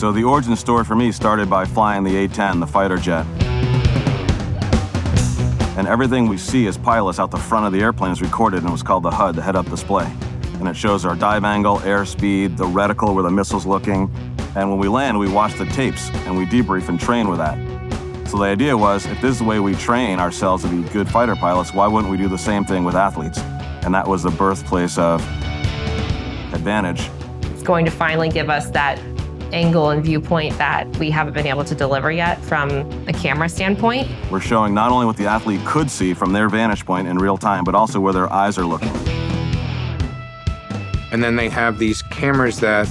So the origin story for me started by flying the A-10, the fighter jet. And everything we see as pilots out the front of the airplane is recorded, and it was called the HUD, the head-up display. And it shows our dive angle, airspeed, the reticle where the missile's looking. And when we land, we watch the tapes, and we debrief and train with that. So the idea was, if this is the way we train ourselves to be good fighter pilots, why wouldn't we do the same thing with athletes? And that was the birthplace of HeadVantage. It's going to finally give us that angle and viewpoint that we haven't been able to deliver yet from a camera standpoint. We're showing not only what the athlete could see from their vantage point in real time, but also where their eyes are looking. And then they have these cameras that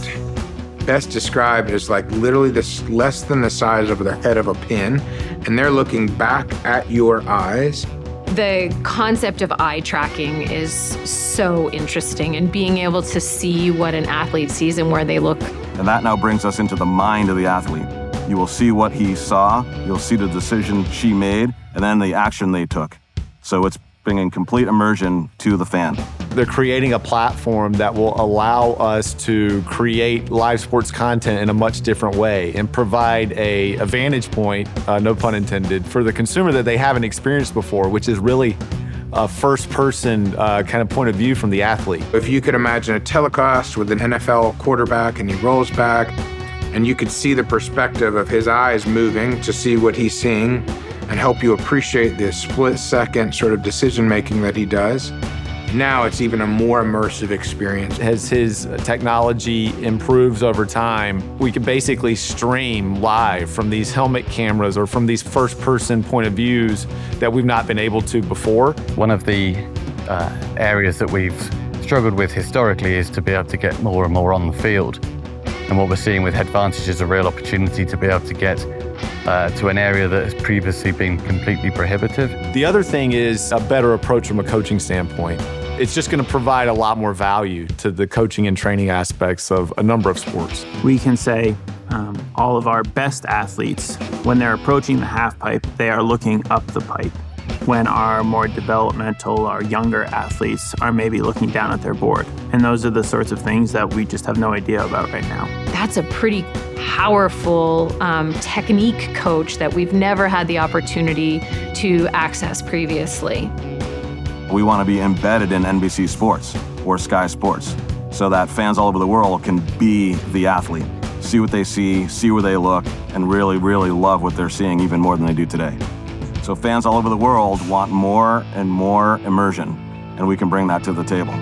best described as like literally this less than the size of the head of a pin, and they're looking back at your eyes. The concept of eye tracking is so interesting, and being able to see what an athlete sees and where they look. And that now brings us into the mind of the athlete. You will see what he saw, you'll see the decision she made, and then the action they took. So it's bringing complete immersion to the fan. They're creating a platform that will allow us to create live sports content in a much different way and provide a vantage point, no pun intended, for the consumer that they haven't experienced before, which is really a first-person kind of point of view from the athlete. If you could imagine a telecast with an NFL quarterback and he rolls back, and you could see the perspective of his eyes moving to see what he's seeing and help you appreciate the split-second sort of decision-making that he does. Now it's even a more immersive experience. As his technology improves over time, we can basically stream live from these helmet cameras or from these first-person point of views that we've not been able to before. One of the areas that we've struggled with historically is to be able to get more and more on the field. And what we're seeing with HeadVantage is a real opportunity to be able to get to an area that has previously been completely prohibitive. The other thing is a better approach from a coaching standpoint. It's just going to provide a lot more value to the coaching and training aspects of a number of sports. We can say all of our best athletes, when they're approaching the half pipe, they are looking up the pipe. When our more developmental, our younger athletes are maybe looking down at their board. And those are the sorts of things that we just have no idea about right now. That's a pretty powerful technique coach that we've never had the opportunity to access previously. We want to be embedded in NBC Sports or Sky Sports so that fans all over the world can be the athlete, see what they see where they look, and really, really love what they're seeing even more than they do today. So fans all over the world want more and more immersion, and we can bring that to the table.